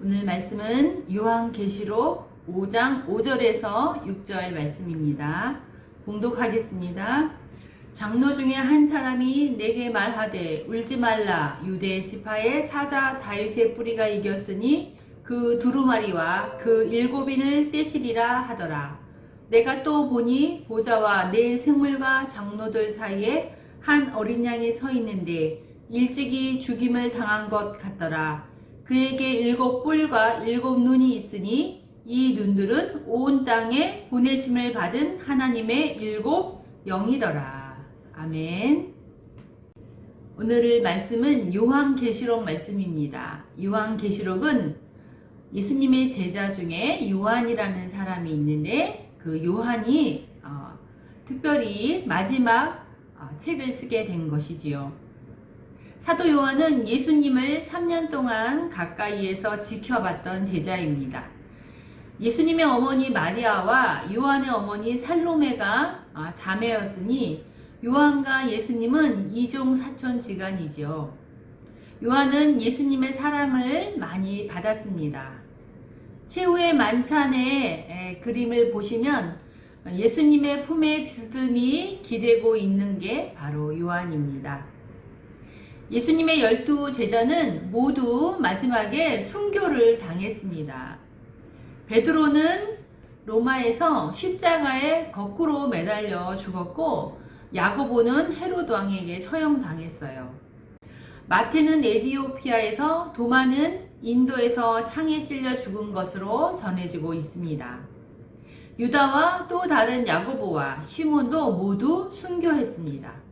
오늘 말씀은 요한계시록 5장 5절에서 6절 말씀입니다. 봉독하겠습니다. 장로 중에 한 사람이 내게 말하되 울지 말라. 유대 지파의 사자 다윗의 뿌리가 이겼으니 그 두루마리와 그 일곱인을 떼시리라 하더라. 내가 또 보니 보좌와 네 생물과 장로들 사이에 한 어린 양이 서 있는데 일찍이 죽임을 당한 것 같더라. 그에게 일곱 뿔과 일곱 눈이 있으니 이 눈들은 온 땅에 보내심을 받은 하나님의 일곱 영이더라. 아멘. 오늘의 말씀은 요한계시록 말씀입니다. 요한계시록은 예수님의 제자 중에 요한이라는 사람이 있는데 그 요한이 특별히 마지막 책을 쓰게 된 것이지요. 사도 요한은 예수님을 3년 동안 가까이에서 지켜봤던 제자입니다. 예수님의 어머니 마리아와 요한의 어머니 살로메가 자매였으니 요한과 예수님은 이종 사촌지간이죠. 요한은 예수님의 사랑을 많이 받았습니다. 최후의 만찬의 그림을 보시면 예수님의 품에 비스듬히 기대고 있는 게 바로 요한입니다. 예수님의 12제자는 모두 마지막에 순교를 당했습니다. 베드로는 로마에서 십자가에 거꾸로 매달려 죽었고 야고보는 헤롯 왕에게 처형당했어요. 마태는 에디오피아에서, 도마는 인도에서 창에 찔려 죽은 것으로 전해지고 있습니다. 유다와 또 다른 야고보와 시몬도 모두 순교했습니다.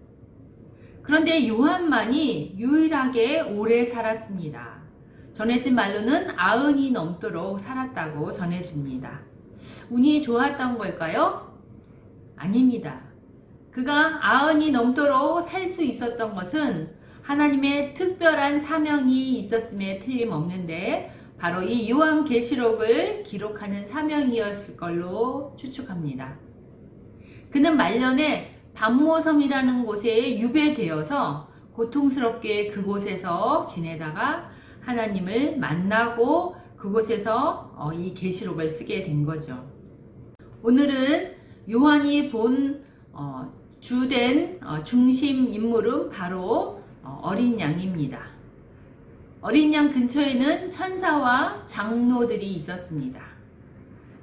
그런데 요한만이 유일하게 오래 살았습니다. 전해진 말로는 90이 넘도록 살았다고 전해집니다. 운이 좋았던 걸까요? 아닙니다. 그가 90이 넘도록 살 수 있었던 것은 하나님의 특별한 사명이 있었음에 틀림없는데 바로 이 요한계시록을 기록하는 사명이었을 걸로 추측합니다. 그는 말년에 반모섬이라는 곳에 유배되어서 고통스럽게 그곳에서 지내다가 하나님을 만나고 그곳에서 이 계시록을 쓰게 된 거죠. 오늘은 요한이 본 주된 중심 인물은 바로 어린 양입니다. 어린 양 근처에는 천사와 장로들이 있었습니다.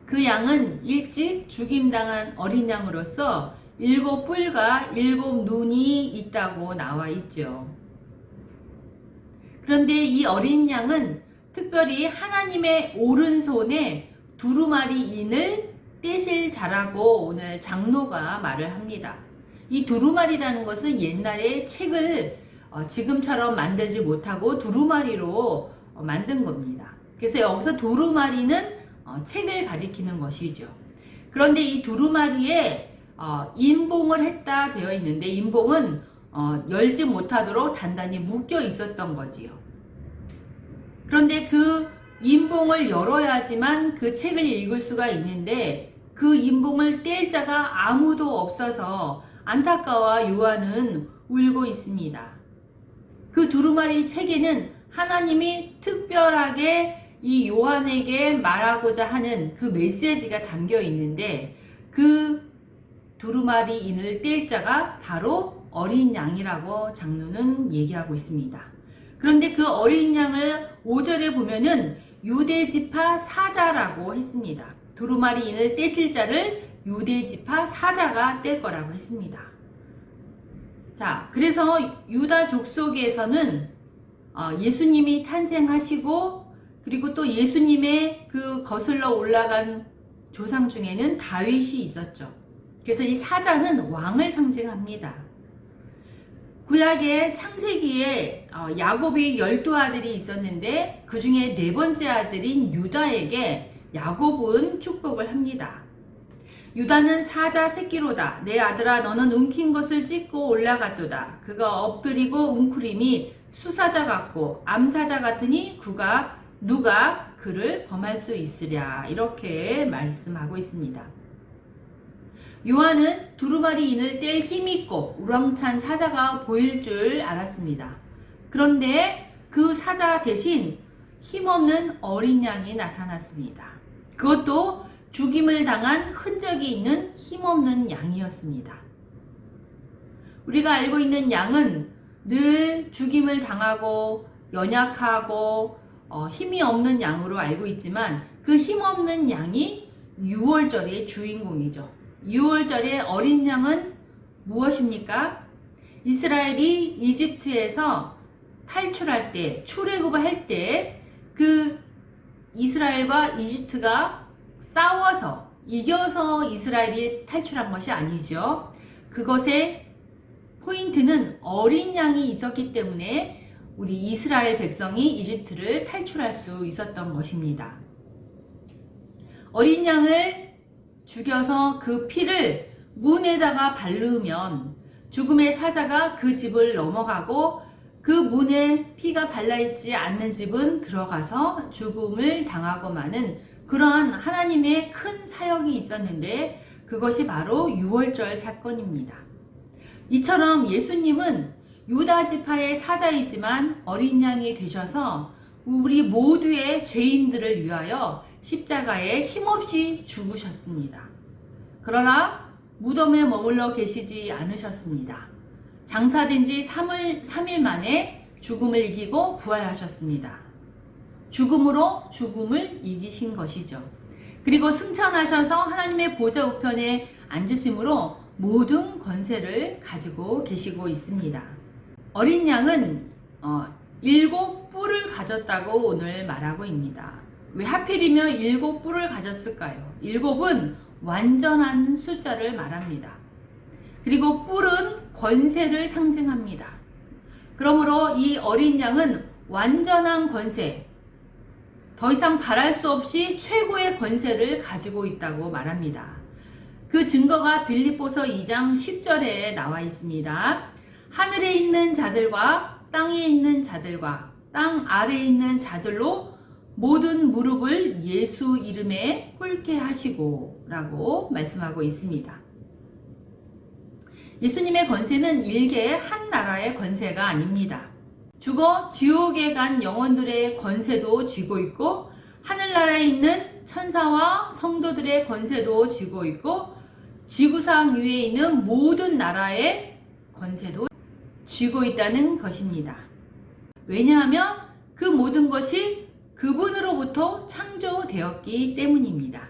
그 양은 일찍 죽임당한 어린 양으로서 일곱 뿔과 일곱 눈이 있다고 나와 있죠. 그런데 이 어린 양은 특별히 하나님의 오른손에 두루마리 인을 떼실 자라고 오늘 장로가 말을 합니다. 이 두루마리라는 것은 옛날에 책을 지금처럼 만들지 못하고 두루마리로 만든 겁니다. 그래서 여기서 두루마리는 책을 가리키는 것이죠. 그런데 이 두루마리에 인봉을 했다 되어 있는데 인봉은 열지 못하도록 단단히 묶여 있었던 거지요. 그런데 그 인봉을 열어야지만 그 책을 읽을 수가 있는데 그 인봉을 뗄 자가 아무도 없어서 안타까워 요한은 울고 있습니다. 그 두루마리 책에는 하나님이 특별하게 이 요한에게 말하고자 하는 그 메시지가 담겨 있는데 그 두루마리 인을 뗄 자가 바로 어린 양이라고 장로는 얘기하고 있습니다. 그런데 그 어린 양을 5절에 보면은 유대지파 사자라고 했습니다. 두루마리 인을 떼실 자를 유대지파 사자가 뗄 거라고 했습니다. 자, 그래서 유다 족속에서는 예수님이 탄생하시고 그리고 또 예수님의 그 거슬러 올라간 조상 중에는 다윗이 있었죠. 그래서 이 사자는 왕을 상징합니다. 구약의 창세기에 야곱이 12아들이 있었는데 그 중에 네 번째 아들인 유다에게 야곱은 축복을 합니다. 유다는 사자 새끼로다. 내 아들아 너는 움킨 것을 찢고 올라갔도다. 그가 엎드리고 웅크림이 수사자 같고 암사자 같으니 누가 그를 범할 수 있으랴. 이렇게 말씀하고 있습니다. 요한은 두루마리 인을 뗄 힘있고 우렁찬 사자가 보일 줄 알았습니다. 그런데 그 사자 대신 힘없는 어린 양이 나타났습니다. 그것도 죽임을 당한 흔적이 있는 힘없는 양이었습니다. 우리가 알고 있는 양은 늘 죽임을 당하고 연약하고 힘이 없는 양으로 알고 있지만 그 힘없는 양이 유월절의 주인공이죠. 유월절의 어린 양은 무엇입니까? 이스라엘이 이집트에서 탈출할 때, 출애굽을 할 때 그 이스라엘과 이집트가 싸워서 이겨서 이스라엘이 탈출한 것이 아니죠. 그것의 포인트는 어린 양이 있었기 때문에 우리 이스라엘 백성이 이집트를 탈출할 수 있었던 것입니다. 어린 양을 죽여서 그 피를 문에다가 바르면 죽음의 사자가 그 집을 넘어가고 그 문에 피가 발라있지 않는 집은 들어가서 죽음을 당하고 마는 그러한 하나님의 큰 사역이 있었는데 그것이 바로 유월절 사건입니다. 이처럼 예수님은 유다 지파의 사자이지만 어린 양이 되셔서 우리 모두의 죄인들을 위하여 십자가에 힘없이 죽으셨습니다. 그러나 무덤에 머물러 계시지 않으셨습니다. 장사된 지 3일 만에 죽음을 이기고 부활하셨습니다. 죽음으로 죽음을 이기신 것이죠. 그리고 승천하셔서 하나님의 보좌 우편에 앉으심으로 모든 권세를 가지고 계시고 있습니다. 어린 양은 7뿔을 가졌다고 오늘 말하고 있습니다. 왜 하필이면 7뿔을 가졌을까요? 7은 완전한 숫자를 말합니다. 그리고 뿔은 권세를 상징합니다. 그러므로 이 어린 양은 완전한 권세, 더 이상 바랄 수 없이 최고의 권세를 가지고 있다고 말합니다. 그 증거가 빌립보서 2장 10절에 나와 있습니다. 하늘에 있는 자들과 땅에 있는 자들과 땅 아래에 있는 자들로 모든 무릎을 예수 이름에 꿇게 하시고 라고 말씀하고 있습니다. 예수님의 권세는 일개 한 나라의 권세가 아닙니다. 죽어 지옥에 간 영혼들의 권세도 쥐고 있고 하늘나라에 있는 천사와 성도들의 권세도 쥐고 있고 지구상 위에 있는 모든 나라의 권세도 쥐고 있다는 것입니다. 왜냐하면 그 모든 것이 그분으로부터 창조되었기 때문입니다.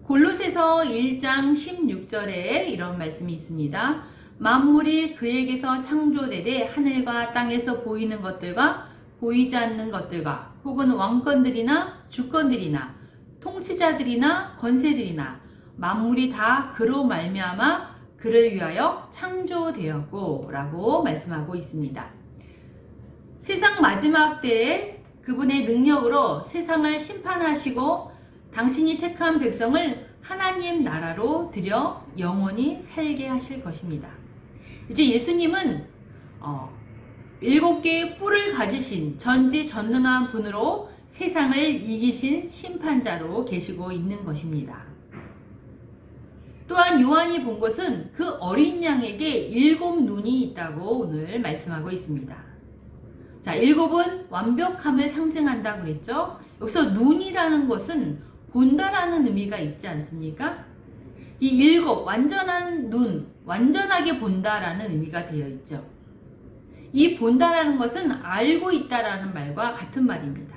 골로새서 1장 16절에 이런 말씀이 있습니다. 만물이 그에게서 창조되되 하늘과 땅에서 보이는 것들과 보이지 않는 것들과 혹은 왕권들이나 주권들이나 통치자들이나 권세들이나 만물이 다 그로 말미암아 그를 위하여 창조되었고 라고 말씀하고 있습니다. 세상 마지막 때에 그분의 능력으로 세상을 심판하시고 당신이 택한 백성을 하나님 나라로 들여 영원히 살게 하실 것입니다. 이제 예수님은 7개의 뿔을 가지신 전지전능한 분으로 세상을 이기신 심판자로 계시고 있는 것입니다. 또한 요한이 본 것은 그 어린 양에게 7 눈이 있다고 오늘 말씀하고 있습니다. 자, 7은 완벽함을 상징한다고 그랬죠? 여기서 눈이라는 것은 본다라는 의미가 있지 않습니까? 이 7, 완전한 눈, 완전하게 본다라는 의미가 되어 있죠. 이 본다라는 것은 알고 있다라는 말과 같은 말입니다.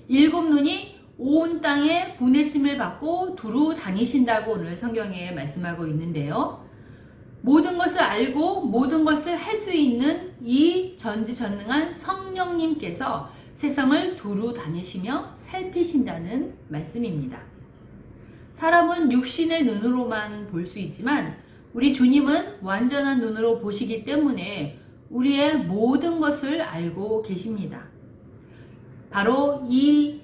7 눈이 온 땅에 보내심을 받고 두루 다니신다고 오늘 성경에 말씀하고 있는데요. 모든 것을 알고 모든 것을 할 수 있는 이 전지전능한 성령님께서 세상을 두루 다니시며 살피신다는 말씀입니다. 사람은 육신의 눈으로만 볼 수 있지만 우리 주님은 완전한 눈으로 보시기 때문에 우리의 모든 것을 알고 계십니다. 바로 이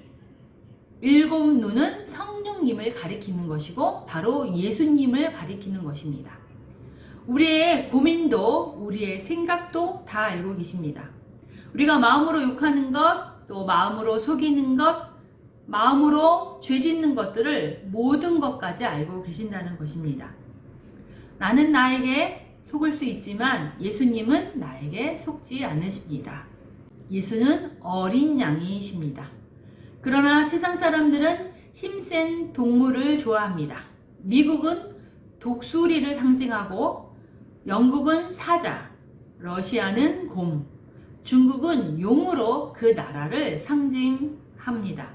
7 눈은 성령님을 가리키는 것이고 바로 예수님을 가리키는 것입니다. 우리의 고민도 우리의 생각도 다 알고 계십니다. 우리가 마음으로 욕하는 것, 또 마음으로 속이는 것, 마음으로 죄 짓는 것들을 모든 것까지 알고 계신다는 것입니다. 나는 나에게 속을 수 있지만 예수님은 나에게 속지 않으십니다. 예수는 어린 양이십니다. 그러나 세상 사람들은 힘센 동물을 좋아합니다. 미국은 독수리를 상징하고, 영국은 사자, 러시아는 곰, 중국은 용으로 그 나라를 상징합니다.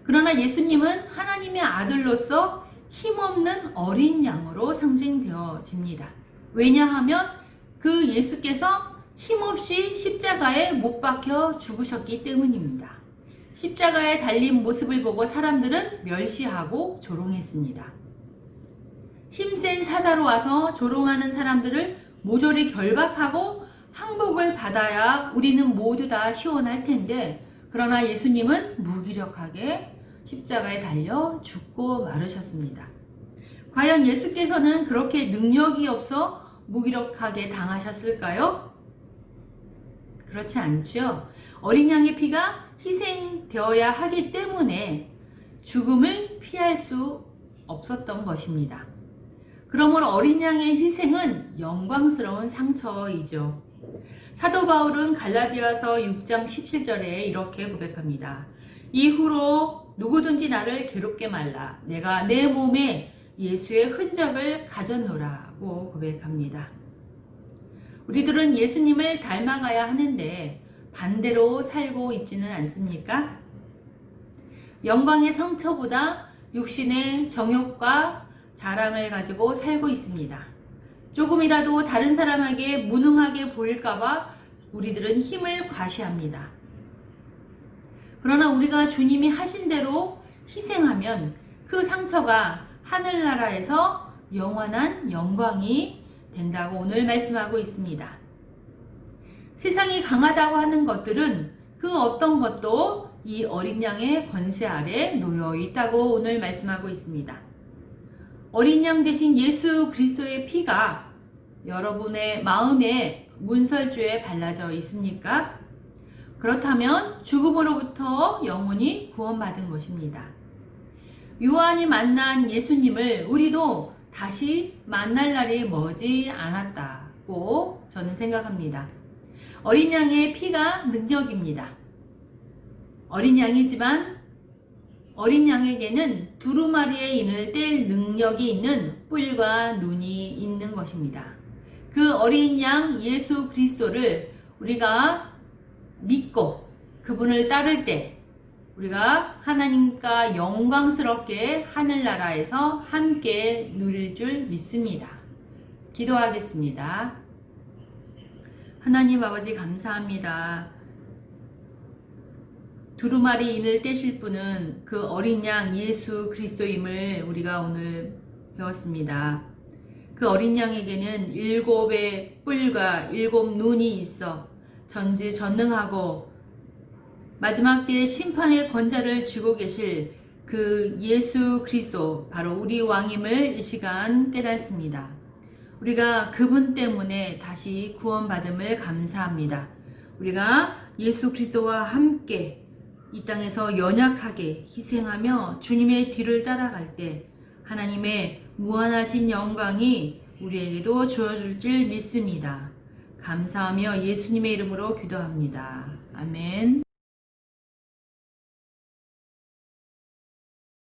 그러나 예수님은 하나님의 아들로서 힘없는 어린 양으로 상징되어집니다. 왜냐하면 그 예수께서 힘없이 십자가에 못 박혀 죽으셨기 때문입니다. 십자가에 달린 모습을 보고 사람들은 멸시하고 조롱했습니다. 힘센 사자로 와서 조롱하는 사람들을 모조리 결박하고 항복을 받아야 우리는 모두 다 시원할 텐데, 그러나 예수님은 무기력하게 십자가에 달려 죽고 마르셨습니다. 과연 예수께서는 그렇게 능력이 없어 무기력하게 당하셨을까요? 그렇지 않죠. 어린 양의 피가 희생되어야 하기 때문에 죽음을 피할 수 없었던 것입니다. 그러므로 어린 양의 희생은 영광스러운 상처이죠. 사도 바울은 갈라디아서 6장 17절에 이렇게 고백합니다. 이후로 누구든지 나를 괴롭게 말라. 내가 내 몸에 예수의 흔적을 가졌노라고 고백합니다. 우리들은 예수님을 닮아가야 하는데 반대로 살고 있지는 않습니까? 영광의 상처보다 육신의 정욕과 자랑을 가지고 살고 있습니다. 조금이라도 다른 사람에게 무능하게 보일까봐 우리들은 힘을 과시합니다. 그러나 우리가 주님이 하신 대로 희생하면 그 상처가 하늘나라에서 영원한 영광이 된다고 오늘 말씀하고 있습니다. 세상이 강하다고 하는 것들은 그 어떤 것도 이 어린 양의 권세 아래 놓여 있다고 오늘 말씀하고 있습니다. 어린 양 대신 예수 그리스도의 피가 여러분의 마음에 문설주에 발라져 있습니까? 그렇다면 죽음으로부터 영원히 구원받은 것입니다. 요한이 만난 예수님을 우리도 다시 만날 날이 머지 않았다고 저는 생각합니다. 어린 양의 피가 능력입니다. 어린 양이지만 어린 양에게는 두루마리의 인을 뗄 능력이 있는 뿔과 눈이 있는 것입니다. 그 어린 양 예수 그리스도를 우리가 믿고 그분을 따를 때 우리가 하나님과 영광스럽게 하늘나라에서 함께 누릴 줄 믿습니다. 기도하겠습니다. 하나님 아버지 감사합니다. 두루마리 인을 떼실 분은 그 어린 양 예수 그리스도임을 우리가 오늘 배웠습니다. 그 어린 양에게는 7의 뿔과 7 눈이 있어 전지전능하고 마지막 때의 심판의 권자를 쥐고 계실 그 예수 그리스도 바로 우리 왕임을 이 시간 깨닫습니다. 우리가 그분 때문에 다시 구원받음을 감사합니다. 우리가 예수 그리스도와 함께 이 땅에서 연약하게 희생하며 주님의 뒤를 따라갈 때 하나님의 무한하신 영광이 우리에게도 주어질 줄 믿습니다. 감사하며 예수님의 이름으로 기도합니다. 아멘.